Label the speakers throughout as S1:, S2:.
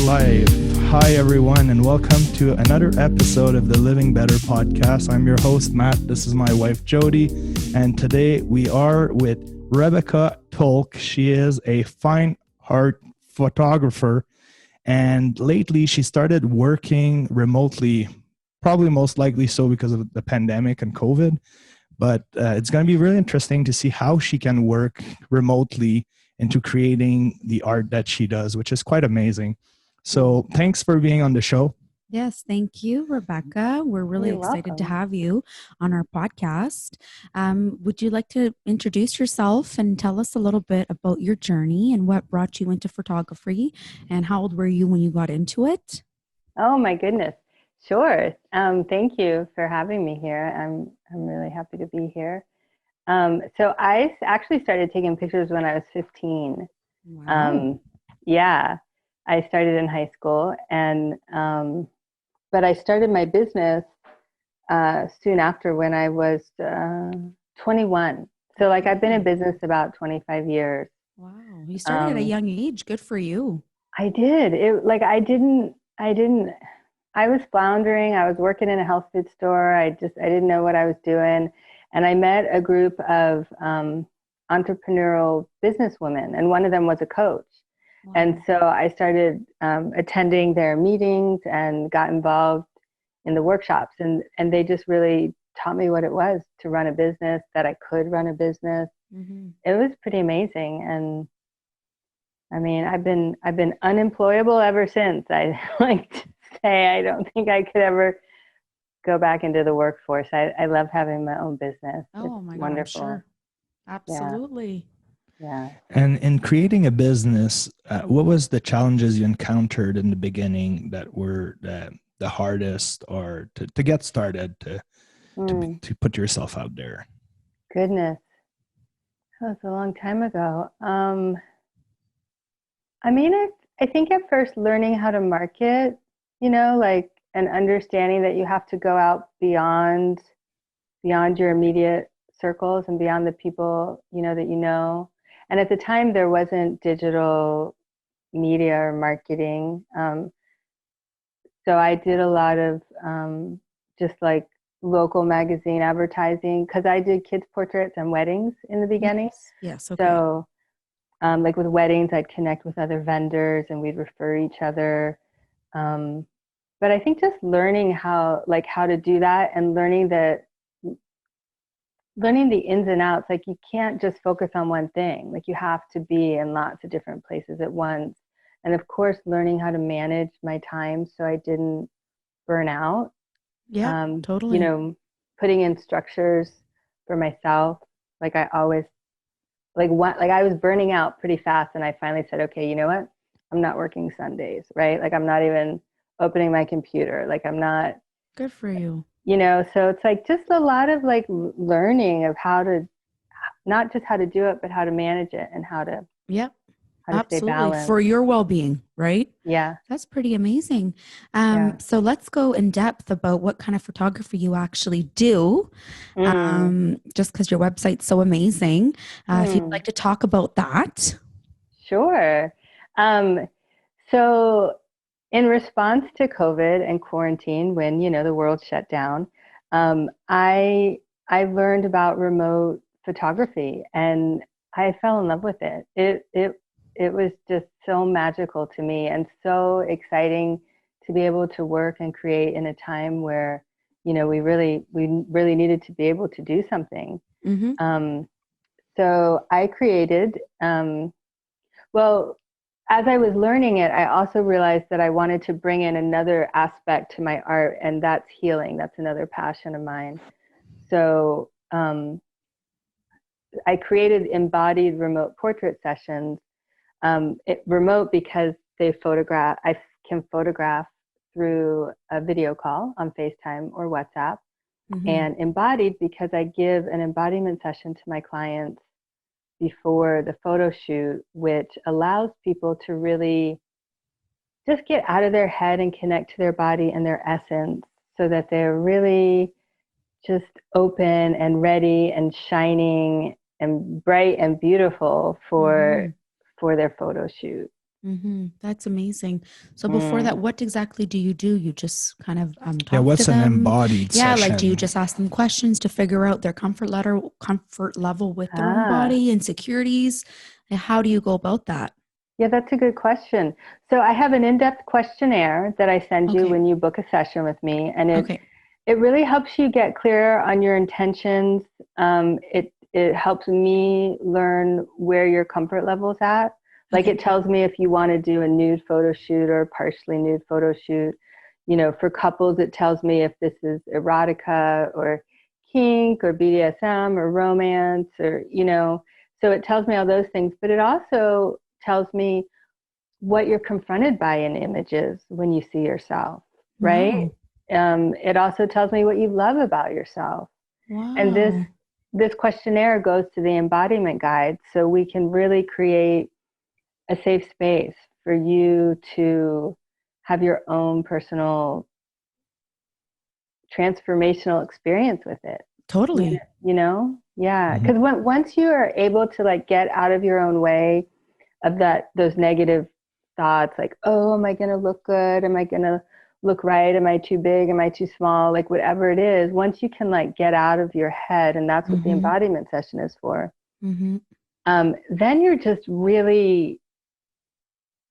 S1: live. Hi, everyone, and welcome to another episode of the Living Better podcast. I'm your host, Matt. This is my wife, Jody, and today we are with Rebecca Tolk. She is a fine art photographer, and lately she started working remotely, probably most likely so because of the pandemic and COVID. But it's going to be really interesting to see how she can work remotely into creating the art that she does, which is quite amazing. So thanks for being on the show.
S2: Yes, thank you, Rebecca. We're really
S3: You're
S2: excited
S3: welcome.
S2: to have you on our podcast. Would you like to introduce yourself and tell us a little bit about your journey and what brought you into photography and how old were you when you got into it?
S3: Oh my goodness. Sure. Thank you for having me here. I'm really happy to be here. So I actually started taking pictures when I was 15.
S2: Wow.
S3: Yeah, I started in high school, but I started my business soon after when I was 21. So like I've been in business about 25 years.
S2: Wow. You started at a young age. Good for you.
S3: I did. I was floundering. I was working in a health food store. I didn't know what I was doing. And I met a group of entrepreneurial businesswomen, and one of them was a coach.
S2: Wow.
S3: And so I started attending their meetings and got involved in the workshops. And they just really taught me what it was to run a business, that I could run a business.
S2: Mm-hmm.
S3: It was pretty amazing. And I mean, I've been unemployable ever since. I like to say I don't think I could ever go back into the workforce. I love having my own business.
S2: Oh
S3: It's
S2: my God,
S3: wonderful.
S2: I'm sure. Absolutely.
S3: Yeah.
S1: And in creating a business, what was the challenges you encountered in the beginning that were the hardest, or to get started, to put yourself out there?
S3: Goodness, that was a long time ago. I mean, I think at first learning how to market, like, and understanding that you have to go out beyond your immediate circles and beyond the people, that you know. And at the time, there wasn't digital media or marketing. So I did a lot of just like local magazine advertising, because I did kids' portraits and weddings in the beginning.
S2: Yes. Okay.
S3: So like with weddings, I'd connect with other vendors and we'd refer each other. But I think just learning how to do that, and learning the ins and outs. Like you can't just focus on one thing. Like you have to be in lots of different places at once. And of course, learning how to manage my time so I didn't burn out.
S2: Yeah, totally.
S3: Putting in structures for myself. Like I always, like I was burning out pretty fast, and I finally said, okay, you know what? I'm not working Sundays, right? Like I'm not even opening my computer. Like I'm not.
S2: Good for you.
S3: So it's like just a lot of like learning of how to, not just how to do it, but how to manage it and how to stay balanced.
S2: For your well-being, right?
S3: Yeah.
S2: That's pretty amazing. So let's go in depth about what kind of photography you actually do. Just because your website's so amazing. If you'd like to talk about that.
S3: Sure. So in response to COVID and quarantine, when, the world shut down, I learned about remote photography and I fell in love with it. It was just so magical to me and so exciting to be able to work and create in a time where, we really needed to be able to do something.
S2: Mm-hmm.
S3: So I created, as I was learning it, I also realized that I wanted to bring in another aspect to my art, and that's healing. That's another passion of mine. So I created embodied remote portrait sessions. Remote because I can photograph through a video call on FaceTime or WhatsApp, and embodied because I give an embodiment session to my clients before the photo shoot, which allows people to really just get out of their head and connect to their body and their essence, so that they're really just open and ready and shining and bright and beautiful for their photo shoot.
S2: That's amazing. So before that, what exactly do? You just kind of talk to
S1: what's an
S2: them?
S1: embodied session?
S2: Like, do you just ask them questions to figure out their comfort level with their own body, insecurities? And how do you go about that?
S3: Yeah, that's a good question. So I have an in-depth questionnaire that I send you when you book a session with me, and it really helps you get clear on your intentions. It helps me learn where your comfort level's at. Like it tells me if you want to do a nude photo shoot or a partially nude photo shoot. You know, for couples, it tells me if this is erotica or kink or BDSM or romance or, you know, so it tells me all those things. But it also tells me what you're confronted by in images when you see yourself, right? It also tells me what you love about yourself. And this questionnaire goes to the embodiment guide, so we can really create a safe space for you to have your own personal transformational experience with it.
S2: Totally.
S3: You know? Yeah. Because once you are able to like get out of your own way of those negative thoughts, like, oh, am I going to look good? Am I going to look right? Am I too big? Am I too small? Like whatever it is, once you can like get out of your head, and that's what the embodiment session is for, then you're just really,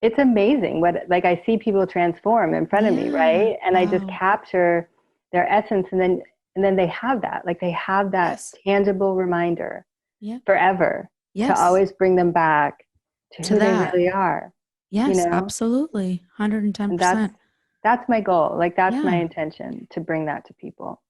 S3: it's amazing what, like I see people transform in front of me, right? And I just capture their essence, and then they have that, like they have that tangible reminder forever to always bring them back to who they really are.
S2: Yes,
S3: you know?
S2: Absolutely. 110%.
S3: And that's my goal. Like that's my intention, to bring that to people.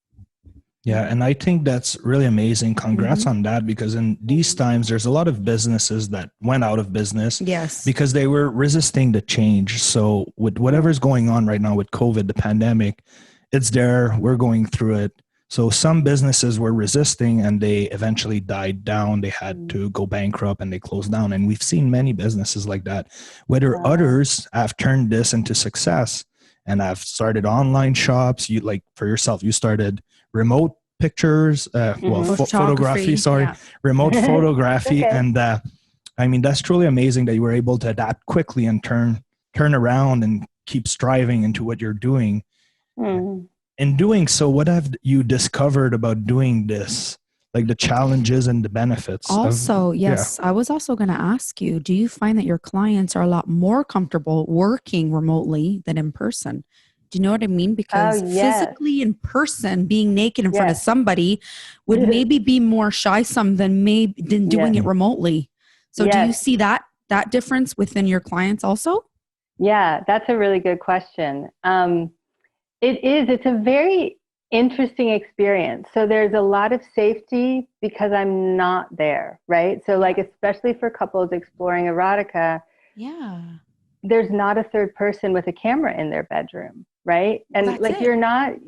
S1: Yeah. And I think that's really amazing. Congrats on that, because in these times, there's a lot of businesses that went out of business because they were resisting the change. So with whatever's going on right now with COVID, the pandemic, it's there. We're going through it. So some businesses were resisting and they eventually died down. They had to go bankrupt and they closed down. And we've seen many businesses like that, whether others have turned this into success and have started online shops. You, like for yourself, you started remote pictures, photography, remote photography. And I mean, that's truly amazing that you were able to adapt quickly and turn around and keep striving into what you're doing. In doing so, what have you discovered about doing this? Like the challenges and the benefits?
S2: Also, I was also going to ask you, do you find that your clients are a lot more comfortable working remotely than in person? Do you know what I mean? Because physically in person, being naked in front of somebody would maybe be more shy than doing it remotely. So do you see that difference within your clients also?
S3: Yeah, that's a really good question. It's a very interesting experience. So there's a lot of safety because I'm not there, right? So like, especially for couples exploring erotica, there's not a third person with a camera in their bedroom, right? And that's like, you're not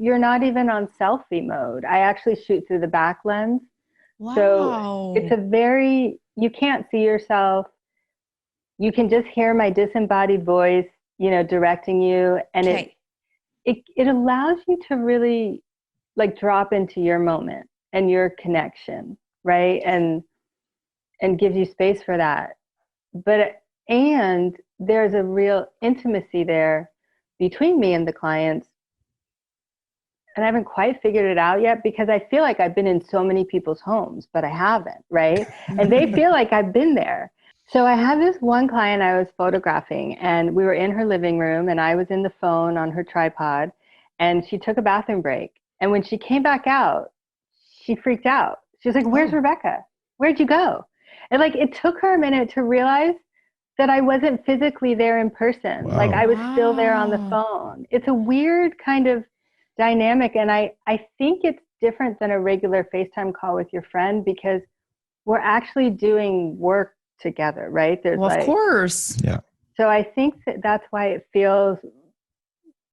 S3: even on selfie mode. I actually shoot through the back lens. Wow. So it's you can't see yourself. You can just hear my disembodied voice, you know, directing you. And it allows you to really like drop into your moment and your connection, right? And gives you space for that. And there's a real intimacy there between me and the clients. And I haven't quite figured it out yet, because I feel like I've been in so many people's homes, but I haven't, right? And they feel like I've been there. So I have this one client I was photographing, and we were in her living room, and I was in the phone on her tripod, and she took a bathroom break. And when she came back out, she freaked out. She was like, "Where's Rebecca? Where'd you go?" And like, it took her a minute to realize that I wasn't physically there in person. Wow. Like I was still there on the phone. It's a weird kind of dynamic. And I think it's different than a regular FaceTime call with your friend, because we're actually doing work together, right?
S2: There's of course.
S1: Yeah.
S3: So I think that's why it feels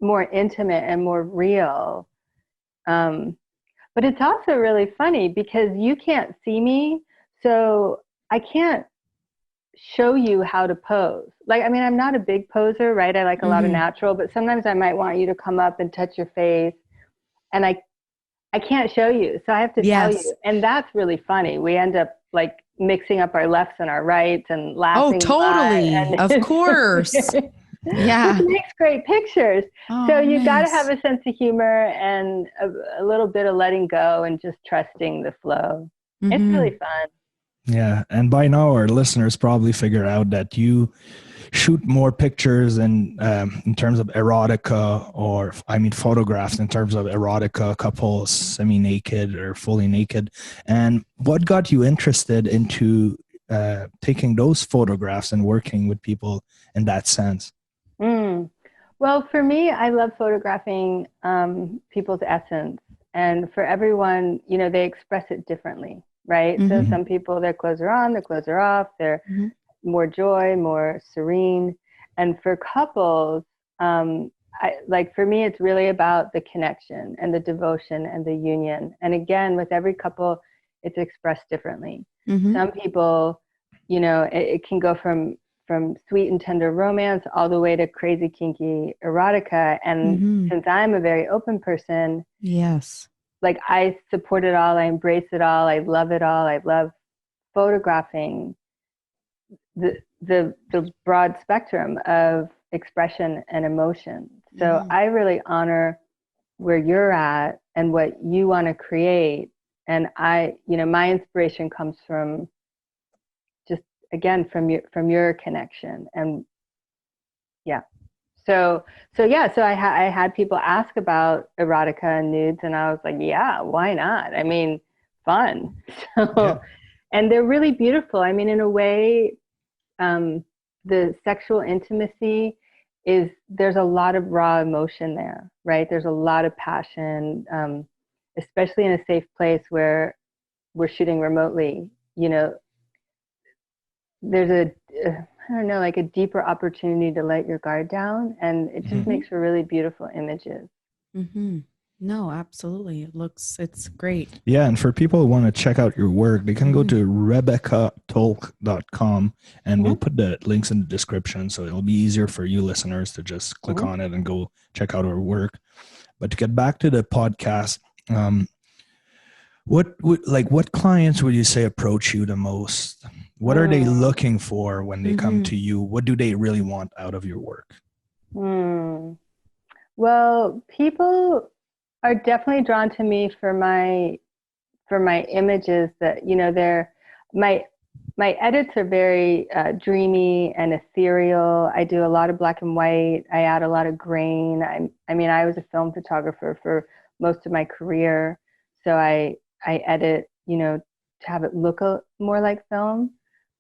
S3: more intimate and more real. But it's also really funny because you can't see me. So I can't show you how to pose. Like, I mean, I'm not a big poser, right? I like a lot of natural, but sometimes I might want you to come up and touch your face, and I can't show you. So I have to tell you. And that's really funny. We end up like mixing up our lefts and our rights and laughing.
S2: Oh, totally. Of course. Yeah.
S3: Which makes great pictures.
S2: Oh,
S3: So you got to
S2: nice.
S3: have a sense of humor and a little bit of letting go and just trusting the flow. It's really fun.
S1: Yeah. And by now our listeners probably figure out that you shoot more pictures in terms of erotica, or photographs in terms of erotica, couples semi-naked or fully naked. And what got you interested into taking those photographs and working with people in that sense?
S3: Well, for me, I love photographing people's essence. And for everyone, you know, they express it differently, right? So some people, their clothes are on, their clothes are off, they're more joy, more serene. And for couples, for me, it's really about the connection and the devotion and the union. And again, with every couple, it's expressed differently. Some people, you know, it can go from sweet and tender romance all the way to crazy kinky erotica. And since I'm a very open person,
S2: yes,
S3: like I support it all, I embrace it all, I love it all. I love photographing the broad spectrum of expression and emotion. So I really honor where you're at and what you want to create. And my inspiration comes from just, again, from your connection. And so I had people ask about erotica and nudes, and I was like, yeah, why not? I mean, fun. So, and they're really beautiful. I mean, in a way, the sexual intimacy there's a lot of raw emotion there, right? There's a lot of passion, especially in a safe place where we're shooting remotely. You know, there's like a deeper opportunity to let your guard down, and it just makes for really beautiful images.
S2: No, absolutely. It's great.
S1: Yeah. And for people who want to check out your work, they can go to RebeccaTolk.com, and we'll put the links in the description. So it'll be easier for you listeners to just click on it and go check out her work. But to get back to the podcast, what clients would you say approach you the most? What are they looking for when they come to you? What do they really want out of your work?
S3: Well, people are definitely drawn to me for my images that, you know, my edits are very dreamy and ethereal. I do a lot of black and white. I add a lot of grain. I was a film photographer for most of my career. So I edit, you know, to have it look more like film.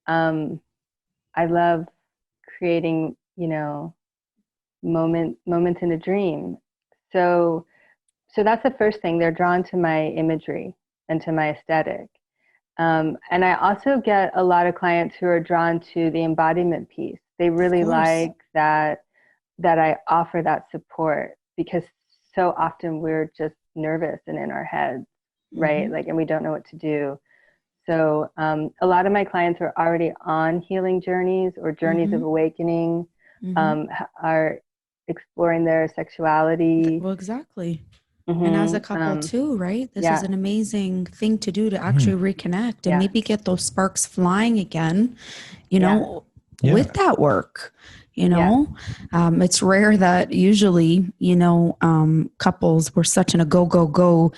S3: I love creating, you know, moments in a dream. So that's the first thing. They're drawn to my imagery and to my aesthetic. And I also get a lot of clients who are drawn to the embodiment piece. They really like that I offer that support, because so often we're just nervous and in our heads, right? Like, and we don't know what to do. So a lot of my clients are already on healing journeys or journeys of awakening, are exploring their sexuality.
S2: Well, exactly. And as a couple too, right? This is an amazing thing to do, to actually reconnect and maybe get those sparks flying again, you know, with that work. You know, it's rare that usually, you know, couples were such in a go,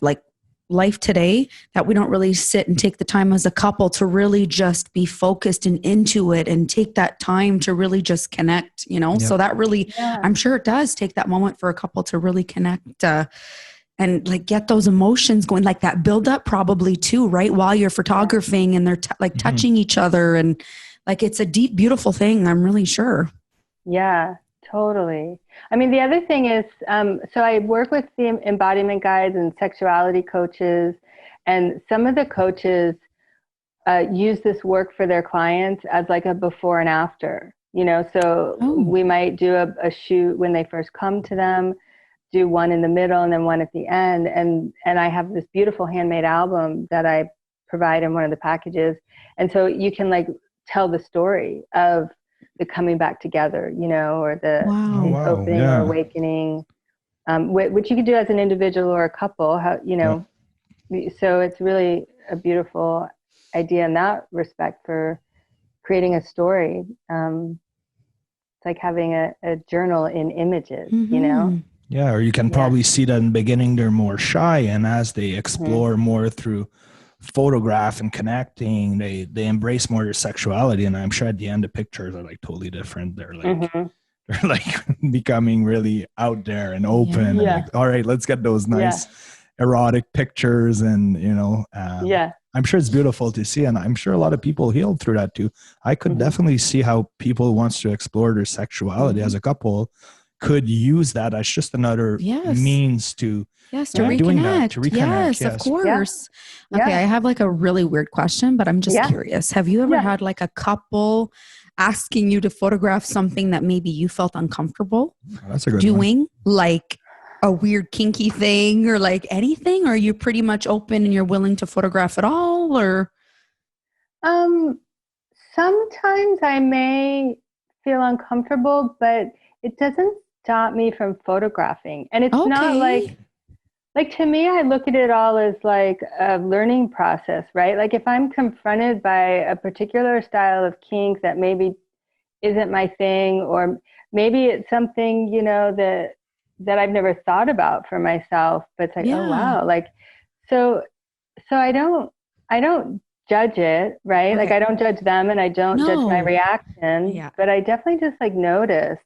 S2: like life today, that we don't really sit and take the time as a couple to really just be focused and into it and take that time to really just connect, you know. So that really, I'm sure it does take that moment for a couple to really connect and like get those emotions going, like that build up probably too, right? While you're photographing and they're touching each other, and like it's a deep, beautiful thing, I'm really sure.
S3: Yeah, totally. I mean, the other thing is, so I work with the embodiment guides and sexuality coaches, and some of the coaches use this work for their clients as like a before and after, you know, so we might do a shoot when they first come to them, do one in the middle and then one at the end. And I have this beautiful handmade album that I provide in one of the packages. And so you can like tell the story of the coming back together, you know, or the opening or awakening, which you can do as an individual or a couple, how, you know, so it's really a beautiful idea in that respect for creating a story. It's like having a journal in images, you know?
S1: Yeah, or you can probably see that in the beginning they're more shy, and as they explore more through photograph and connecting, they embrace more their sexuality, and I'm sure at the end the pictures are like totally different. They're like they're like becoming really out there and open and like, all right, let's get those nice erotic pictures, and I'm sure it's beautiful to see, and I'm sure a lot of people healed through that too. I could definitely see how people wants to explore their sexuality as a couple could use that as just another means to
S2: to reconnect.
S1: To reconnect.
S2: Yes, of course. Okay, I have like a really weird question, but I'm just curious. Have you ever had like a couple asking you to photograph something that maybe you felt uncomfortable
S1: That's a good
S2: doing,
S1: one.
S2: like a weird kinky thing or like anything? Or are you pretty much open and you're willing to photograph it all? Or
S3: sometimes I may feel uncomfortable, but it doesn't stop me from photographing. And it's not like to me, I look at it all as like a learning process, right? Like if I'm confronted by a particular style of kink that maybe isn't my thing, or maybe it's something, that I've never thought about for myself, but it's like, oh wow. Like, so I don't judge it, right? Okay. Like I don't judge them and I don't judge my reaction, but I definitely just like notice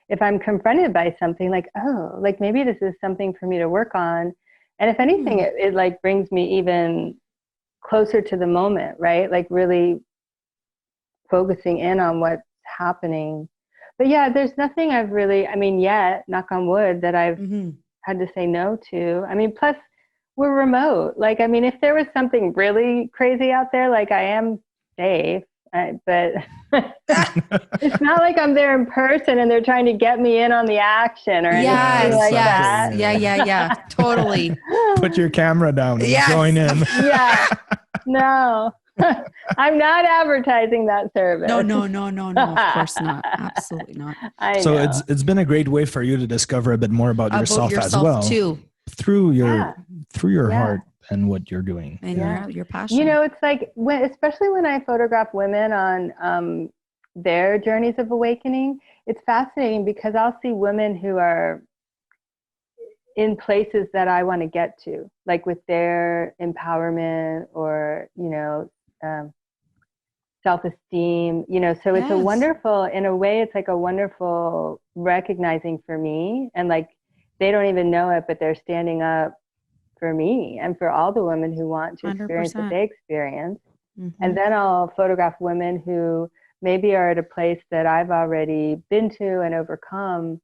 S3: if I'm confronted by something like, oh, like maybe this is something for me to work on. And if anything, it like brings me even closer to the moment, right? Like really focusing in on what's happening. But yeah, there's nothing I've really, yet, knock on wood, that I've had to say no to. Plus we're remote. Like, if there was something really crazy out there, like I am safe, but it's not like I'm there in person and they're trying to get me in on the action or anything like that.
S2: Yeah. Totally.
S1: Put your camera down and join in.
S3: No. I'm not advertising that service.
S2: No, of course not. Absolutely not.
S1: So it's been a great way for you to discover a bit more about yourself as well
S2: too.
S1: Through your heart and what you're doing
S2: and your passion.
S3: It's like especially when I photograph women on their journeys of awakening, it's fascinating because I'll see women who are in places that I want to get to, like with their empowerment or self-esteem, so it's a wonderful, in a way, it's like a wonderful recognizing for me, and like they don't even know it, but they're standing up for me and for all the women who want to experience 100%. What they experience. And then I'll photograph women who maybe are at a place that I've already been to and overcome,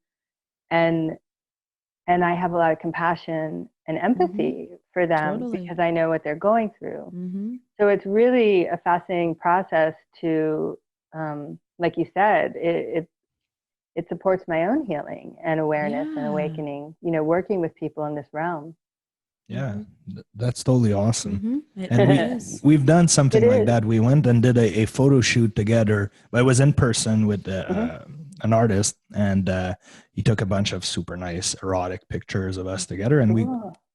S3: and I have a lot of compassion and empathy for them because I know what they're going through. So it's really a fascinating process to, like you said, it supports my own healing and awareness and awakening, working with people in this realm.
S1: Yeah, that's totally awesome. And we've done something like that. We went and did a photo shoot together. I was in person with an artist, and he took a bunch of super nice erotic pictures of us together, and we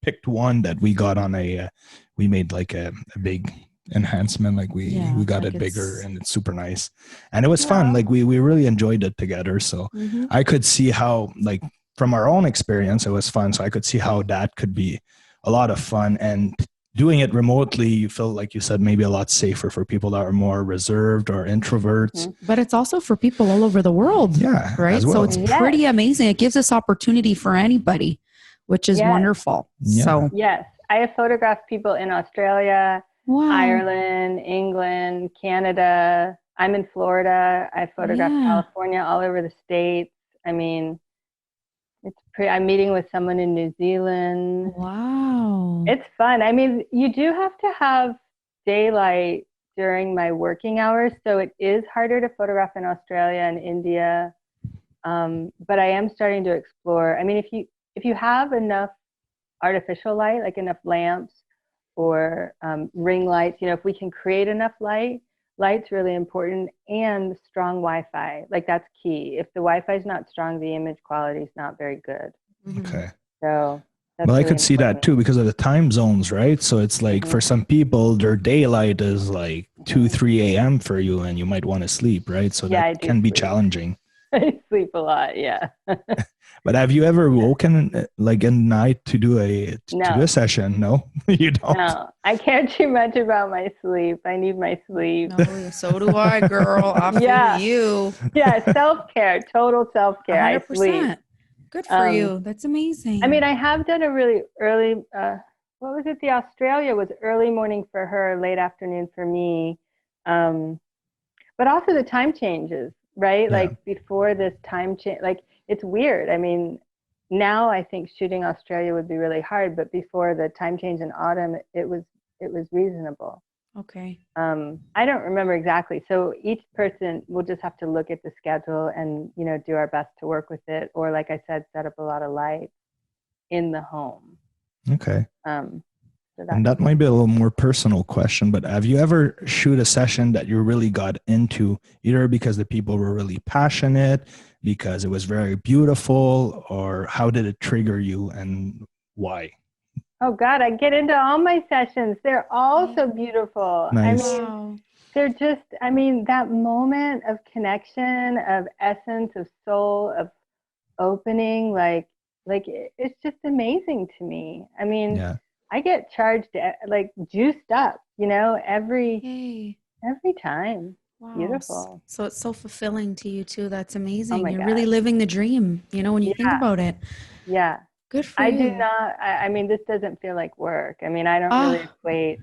S1: picked one that we got on we made like a big enhancement, like we got it bigger, and it's super nice, and it was fun. Like we really enjoyed it together. So I could see how, like, from our own experience, it was fun. So I could see how that could be a lot of fun, and doing it remotely, you feel like you said maybe a lot safer for people that are more reserved or introverts.
S2: But it's also for people all over the world.
S1: Yeah.
S2: Right. Well. So it's pretty amazing. It gives us opportunity for anybody, which is wonderful.
S1: Yeah.
S2: So
S3: yes, I have photographed people in Australia, Ireland, England, Canada. I'm in Florida. I photographed California, all over the States. I'm meeting with someone in New Zealand.
S2: Wow.
S3: It's fun. You do have to have daylight during my working hours, so it is harder to photograph in Australia and India. But I am starting to explore. If you have enough artificial light, like enough lamps or ring lights, if we can create enough light's really important, and strong Wi-Fi. Like that's key. If the Wi-Fi is not strong, the image quality is not very good.
S1: Okay.
S3: So
S1: Well, I could see that too because of the time zones, right? So it's like for some people, their daylight is like 2, 3 a.m. for you, and you might want to sleep, right? So that can be challenging.
S3: I sleep a lot, yeah.
S1: But have you ever woken like in the night to do a session? No, you don't.
S3: No, I care too much about my sleep. I need my sleep.
S2: No, so do I, girl. I feel you.
S3: Yeah, self-care, total self-care. 100%. I sleep.
S2: Good for you. That's amazing.
S3: I mean, I have done a really early, what was it? The Australia was early morning for her, late afternoon for me. But also the time changes, right? Yeah. Like before this time change, like it's weird. I mean, now I think shooting Australia would be really hard, but before the time change in autumn, it was reasonable.
S2: Okay.
S3: I don't remember exactly. So each person will just have to look at the schedule and, you know, do our best to work with it. Or like I said, set up a lot of lights in the home.
S1: Okay. And that might be a little more personal question, but have you ever shoot a session that you really got into, either because the people were really passionate, because it was very beautiful, or how did it trigger you and why?
S3: Oh God, I get into all my sessions. They're all so beautiful.
S1: Nice.
S3: I mean, they're just, I mean, that moment of connection, of essence, of soul, of opening, like it's just amazing to me. I mean, I get charged like juiced up, you know, every time. Wow. Beautiful.
S2: So it's so fulfilling to you too. That's amazing. You're really living the dream, you know, when you think about it.
S3: Yeah.
S2: Good for you.
S3: I do not, I mean, this doesn't feel like work. I mean, I don't really equate.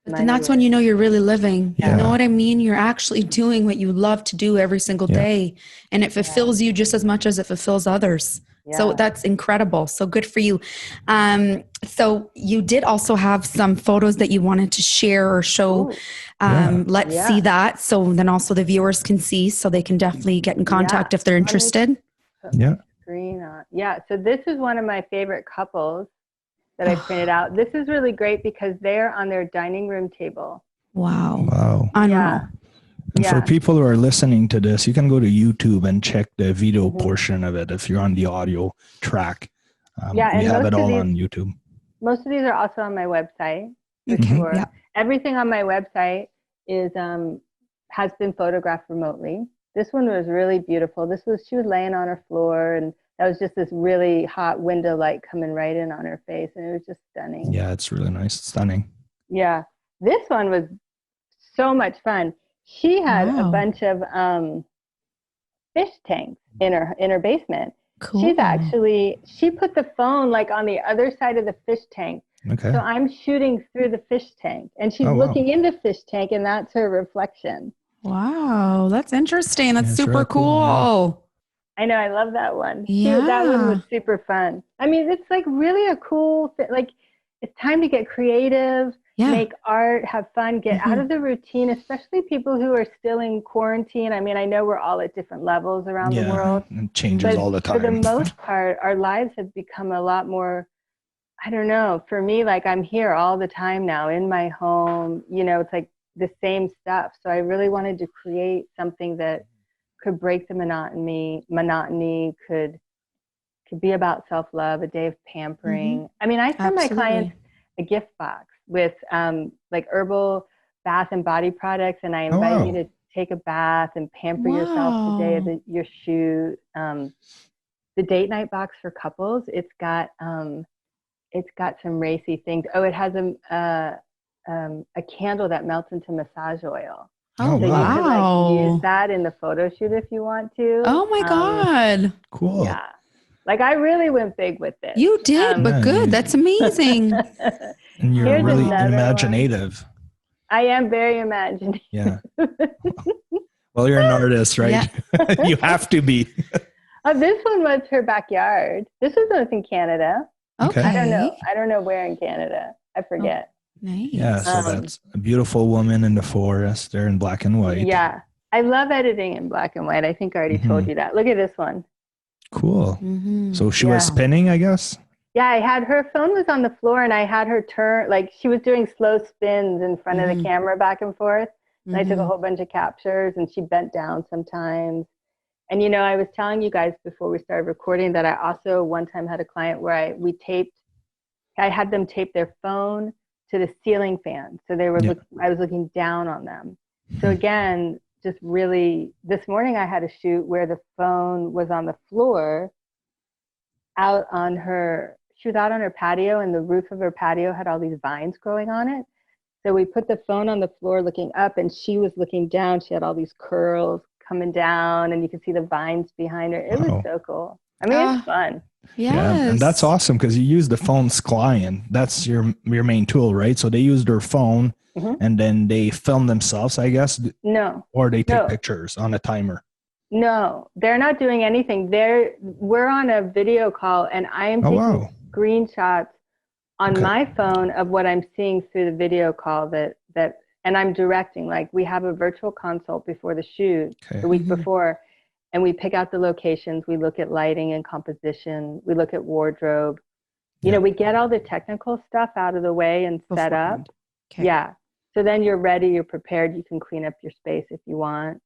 S2: But then that's when you know you're really living. You know what I mean? You're actually doing what you love to do every single day. And it fulfills you just as much as it fulfills others. Yeah. So that's incredible. So good for you. So you did also have some photos that you wanted to share or show. Let's see that. So then also the viewers can see, so they can definitely get in contact if they're interested.
S3: Screen on. Yeah. So this is one of my favorite couples that I printed out. This is really great because they're on their dining room table.
S1: Wow.
S2: I know.
S1: And for people who are listening to this, you can go to YouTube and check the video portion of it if you're on the audio track. We have it all on YouTube.
S3: Most of these are also on my website, for sure. Yeah. Everything on my website is has been photographed remotely. This one was really beautiful. She was laying on her floor, and that was just this really hot window light coming right in on her face, and it was just stunning.
S1: Yeah, it's really nice. Stunning.
S3: Yeah. This one was so much fun. She had a bunch of fish tanks in her basement.
S2: Cool.
S3: She put the phone like on the other side of the fish tank.
S1: Okay.
S3: So I'm shooting through the fish tank, and she's looking in the fish tank, and that's her reflection.
S2: Wow, that's interesting. That's super really cool.
S3: I know. I love that one. Yeah. That one was super fun. I mean, it's like really a cool, like it's time to get creative, make art, have fun, get out of the routine, especially people who are still in quarantine. I mean, I know we're all at different levels around the world.
S1: It changes all the time.
S3: For the most part, our lives have become a lot more, I don't know, for me, like I'm here all the time now in my home, you know, it's like the same stuff. So I really wanted to create something that could break the monotony, could be about self-love, a day of pampering. I mean, I send my clients a gift box with like herbal bath and body products, and I invite you to take a bath and pamper yourself the day of your shoot. The date night box for couples, it's got some racy things. Oh, it has a candle that melts into massage oil.
S2: Oh,
S3: so you could like use that in the photo shoot if you want to.
S2: Oh my God.
S1: Cool.
S3: Yeah. Like I really went big with this.
S2: You did, but good. That's amazing.
S1: And you're really imaginative.
S3: I am very imaginative.
S1: Yeah. Well, you're an artist, right? Yeah. You have to be.
S3: This one was her backyard. This was in Canada.
S2: Okay.
S3: I don't know where in Canada. I forget.
S2: Nice.
S1: Yeah, so that's a beautiful woman in the forest. They're in black and white.
S3: Yeah. I love editing in black and white. I think I already told you that. Look at this one.
S1: Cool. So she was spinning, I guess?
S3: Yeah, her phone was on the floor, and I had her turn, like she was doing slow spins in front of the camera back and forth. And I took a whole bunch of captures, and she bent down sometimes. And, you know, I was telling you guys before we started recording that I also one time had a client where we taped I had them tape their phone to the ceiling fan. So they were, I was looking down on them. So again, just really, this morning I had a shoot where the phone was on the floor she was out on her patio, and the roof of her patio had all these vines growing on it. So we put the phone on the floor looking up, and she was looking down. She had all these curls coming down, and you could see the vines behind her. It was so cool. I mean, it's fun.
S2: Yes.
S1: Yeah, and that's awesome because you use the phone's client. That's your main tool, right? So they use their phone and then they film themselves, I guess.
S3: No.
S1: Or they take pictures on a timer.
S3: No, they're not doing anything. We're on a video call, and I am taking screenshots on my phone of what I'm seeing through the video call and I'm directing. Like, we have a virtual consult before the shoot, the week before, and we pick out the locations. We look at lighting and composition. We look at wardrobe. You know, we get all the technical stuff out of the way and set up.
S2: Okay.
S3: Yeah. So then you're ready, you're prepared. You can clean up your space if you want.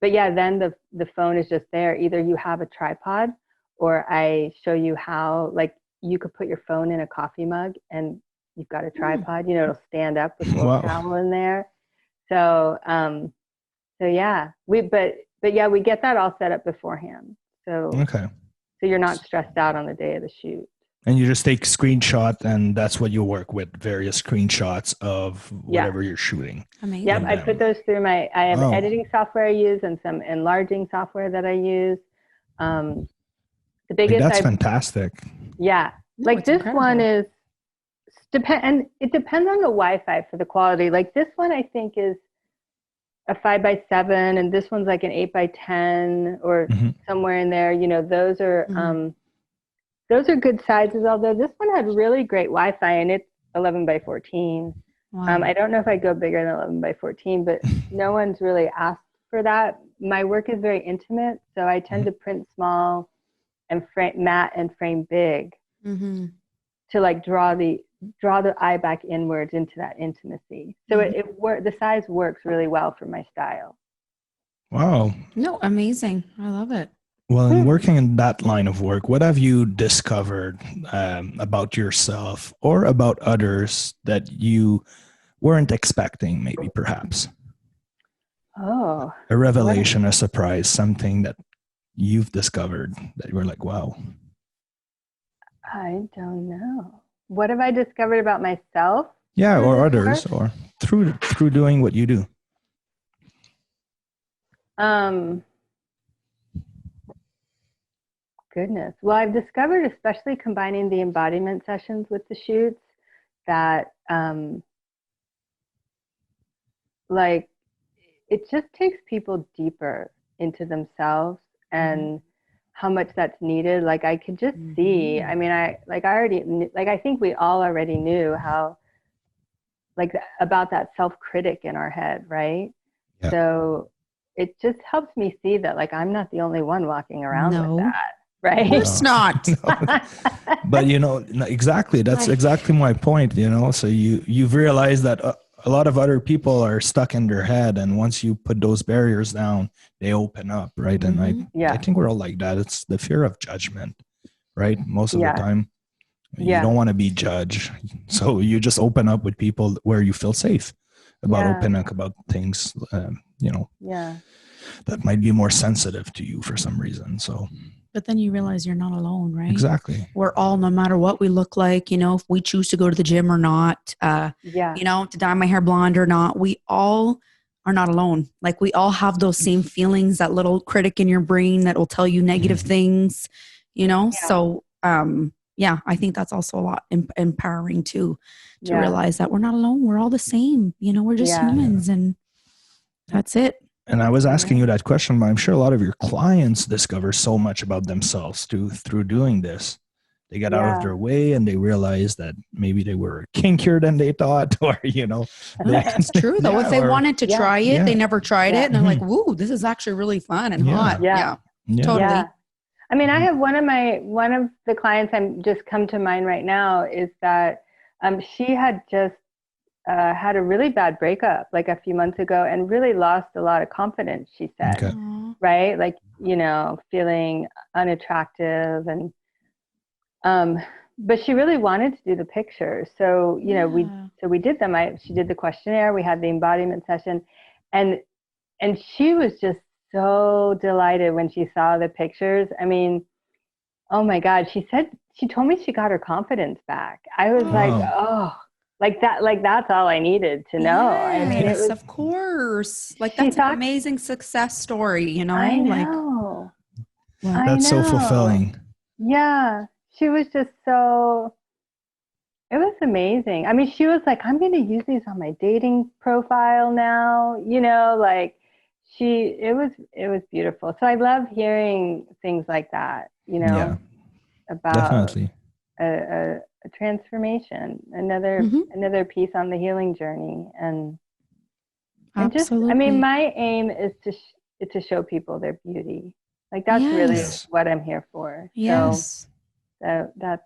S3: But yeah, then the phone is just there. Either you have a tripod, or I show you how, like, you could put your phone in a coffee mug and you've got a tripod, you know, it'll stand up with a little towel in there. So, yeah, but yeah, we get that all set up beforehand. So, so you're not stressed out on the day of the shoot.
S1: And you just take screenshot, and that's what you work with, various screenshots of whatever you're shooting.
S2: Amazing.
S3: Yep, I put those through I have editing software I use and some enlarging software that I use. The biggest,
S1: that's fantastic.
S3: Yeah, no, like this incredible. One is and it depends on the Wi-Fi for the quality. Like this one, I think is a 5x7, and this one's like an 8x10 or somewhere in there. You know, those are good sizes. Although this one had really great Wi-Fi, and it's 11x14. Wow. I don't know if I go bigger than 11x14, but no one's really asked for that. My work is very intimate, so I tend to print small and matte and frame big to like draw the eye back inwards into that intimacy. So the size works really well for my style.
S1: Wow.
S2: No, amazing. I love it.
S1: Well, in working in that line of work, what have you discovered about yourself or about others that you weren't expecting, maybe perhaps?
S3: Oh.
S1: A revelation, a surprise, something that you've discovered that you were like, wow.
S3: I don't know. What have I discovered about myself?
S1: Yeah, or others, or through doing what you do.
S3: Goodness. Well, I've discovered, especially combining the embodiment sessions with the shoots, that like it just takes people deeper into themselves and how much that's needed. Like I could just see, I mean, I think we all already knew how, like, about that self-critic in our head, right? Yeah. So it just helps me see that, like, I'm not the only one walking around with that, right?
S2: Of course not.
S1: No. But, you know, exactly, that's exactly my point, you know? So you've realized that a lot of other people are stuck in their head, and once you put those barriers down, they open up, right? And I think we're all like that. It's the fear of judgment, right? Most of the time, you don't want to be judged, so you just open up with people where you feel safe about opening up about things, you know, that might be more sensitive to you for some reason. So.
S2: But then you realize you're not alone, right?
S1: Exactly.
S2: We're all, no matter what we look like, you know, if we choose to go to the gym or not, you know, to dye my hair blonde or not, we all are not alone. Like we all have those same feelings, that little critic in your brain that will tell you negative things, you know? Yeah. So, I think that's also a lot empowering too, to realize that we're not alone. We're all the same, you know, we're just humans and that's it.
S1: And I was asking you that question, but I'm sure a lot of your clients discover so much about themselves through doing this. They get out of their way and they realize that maybe they were kinkier than they thought, or, you know.
S2: That's true, though. If they wanted to try it, they never tried it. And they're like, woo, this is actually really fun and hot. Yeah, totally. Yeah.
S3: I mean, I have one of the clients I'm just come to mind right now is that she had just had a really bad breakup like a few months ago and really lost a lot of confidence, she said, right? Like, you know, feeling unattractive. And but she really wanted to do the pictures. So, you know, we did them. She did the questionnaire. We had the embodiment session, and she was just so delighted when she saw the pictures. I mean, oh my God, she told me she got her confidence back. I was like, oh, like that's all I needed to know.
S2: Yes,
S3: I mean, it was,
S2: of course. Like that's an amazing success story, you know?
S3: I know.
S2: Like,
S1: that's so fulfilling.
S3: Yeah. She was just so, it was amazing. I mean, she was like, I'm going to use these on my dating profile now, you know, like it was beautiful. So I love hearing things like that, you know, about
S1: definitely
S3: a transformation, another piece on the healing journey. And just, I mean, my aim is to show people their beauty. Like that's really what I'm here for.
S2: Yes.
S3: So that's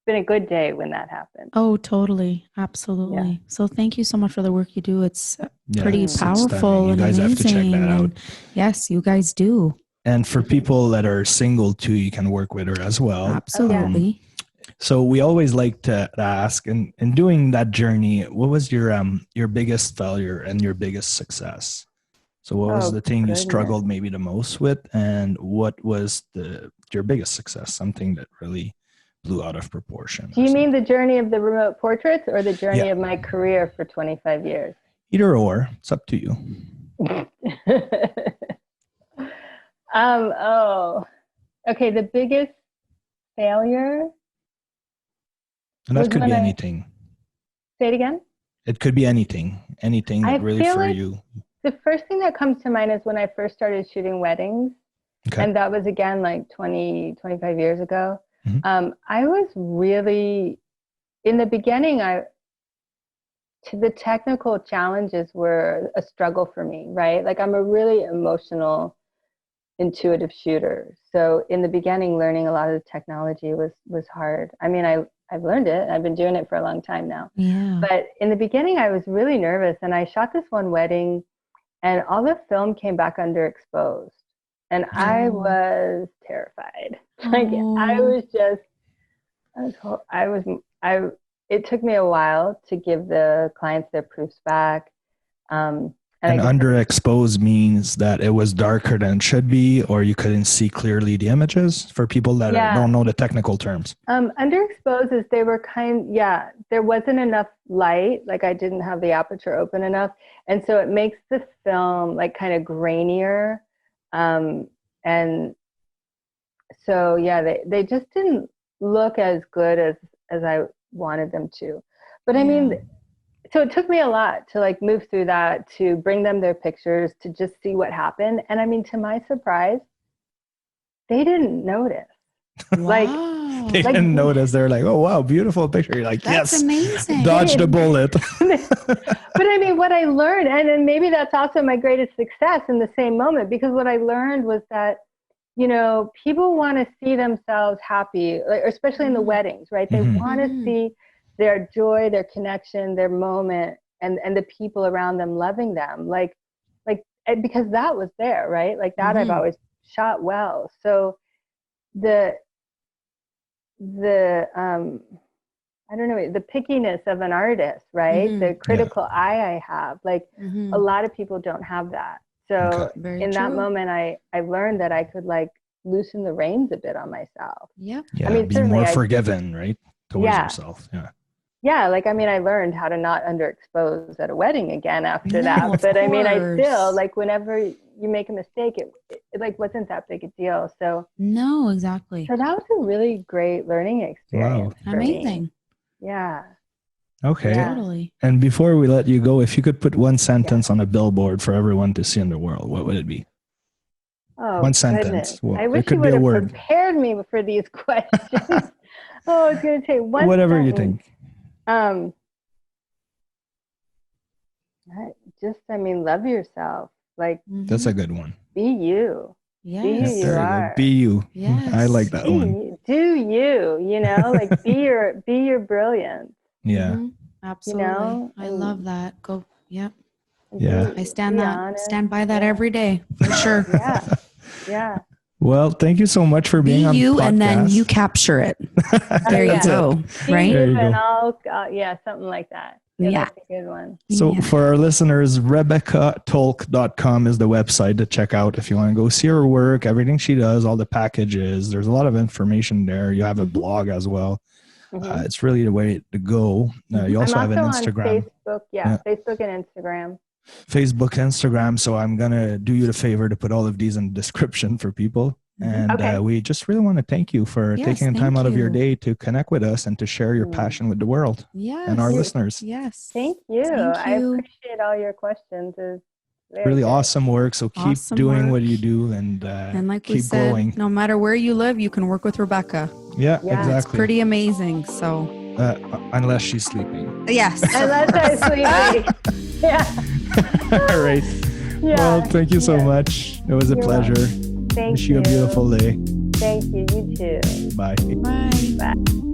S3: been a good day when that happened.
S2: Oh, totally. Absolutely. Yeah. So thank you so much for the work you do. It's pretty powerful and
S1: guys
S2: amazing.
S1: have to check that out.
S2: Yes, you guys do.
S1: And for people that are single too, you can work with her as well.
S2: Absolutely.
S1: So we always like to ask, in doing that journey, what was your biggest failure and your biggest success? So what was the thing you struggled maybe the most with, and what was your biggest success? Something that really blew out of proportion.
S3: Do you mean the journey of the remote portraits or the journey of my career for 25 years?
S1: Either or, it's up to you.
S3: Okay. The biggest failure.
S1: And that could be anything.
S3: Say it again.
S1: It could be anything that really for you.
S3: The first thing that comes to mind is when I first started shooting weddings. Okay. And that was again like 25 years ago. Mm-hmm. I was really, in the beginning, the technical challenges were a struggle for me, right? Like I'm a really emotional, intuitive shooter. So in the beginning, learning a lot of the technology was hard. I mean, I've learned it. I've been doing it for a long time now.
S2: Yeah.
S3: But in the beginning, I was really nervous, and I shot this one wedding, and all the film came back underexposed. And I was terrified. Like it took me a while to give the clients their proofs back.
S1: And underexposed means that it was darker than it should be, or you couldn't see clearly the images, for people that don't know the technical terms.
S3: Underexposed is there wasn't enough light. Like I didn't have the aperture open enough. And so it makes the film like kind of grainier. And so, they just didn't look as good as I wanted them to. But I mean, so it took me a lot to like move through that, to bring them their pictures, to just see what happened. And I mean, to my surprise, they didn't notice.
S2: Wow.
S1: They didn't notice. They're like, oh, wow, beautiful picture. You're like,
S2: that's amazing.
S1: Dodged a bullet.
S3: But I mean, what I learned, and maybe that's also my greatest success in the same moment, because what I learned was that, you know, people want to see themselves happy, like, especially in the weddings, right? They want to see their joy, their connection, their moment, and the people around them loving them, like because that was there, right? Like that I've always shot well. So the I don't know, the pickiness of an artist, right? The critical eye I have, like a lot of people don't have that. So that moment, I learned that I could like loosen the reins a bit on myself.
S2: Yeah.
S1: I mean, be more forgiving, right? Towards yourself. Yeah.
S3: Yeah. Like, I mean, I learned how to not underexpose at a wedding again after that. But I mean, I still, like, whenever you make a mistake, it like wasn't that big a deal. So
S2: no, exactly.
S3: So that was a really great learning experience.
S2: Wow. Amazing.
S3: Me. Yeah.
S1: Okay.
S2: Yeah. Totally.
S1: And before we let you go, if you could put one sentence on a billboard for everyone to see in the world, what would it be?
S3: Oh,
S1: one sentence.
S3: Well, I wish you would have prepared me for these questions. Oh, it's going to take one
S1: Whatever
S3: sentence.
S1: You think.
S3: I mean, love yourself. Like,
S1: that's a good one.
S3: Be you.
S2: Yeah.
S3: Be who you are.
S1: Be you.
S2: Yes.
S1: I like that one.
S3: Do you know, like be your brilliance.
S1: Yeah.
S2: Absolutely.
S3: You know?
S2: I love that. Go. Yep.
S1: Yeah.
S2: I stand by that every day for sure.
S3: Yeah.
S1: Well, thank you so much for being on
S2: you,
S1: the podcast.
S2: and then you capture it. There you go. Right?
S3: There
S1: you go.
S3: And I'll, something like that.
S2: Yeah.
S3: That's a good one.
S1: So for our listeners, RebeccaTolk.com is the website to check out if you want to go see her work, everything she does, all the packages. There's a lot of information there. You have a blog as well. It's really the way to go. You also have an Instagram.
S3: On Facebook, Facebook and Instagram.
S1: Facebook, Instagram. So I'm going to do you the favor to put all of these in the description for people. And we just really want to thank you for taking the time out of your day to connect with us and to share your passion with the world and our listeners.
S2: Yes.
S3: Thank you. I appreciate all your questions. It's
S1: really awesome work. So keep doing what you do and
S2: like
S1: keep
S2: we said,
S1: growing.
S2: No matter where you live, you can work with Rebecca.
S1: Yeah, exactly.
S2: It's pretty amazing. So
S1: unless she's sleeping.
S2: Yes.
S3: Unless I'm sleeping. Yeah.
S1: All right.
S3: Yeah.
S1: Well, thank you so much. It was a pleasure.
S3: Welcome. Thank
S1: Wish you a beautiful day.
S3: Thank you. You too.
S1: Bye.
S2: Bye.
S3: Bye.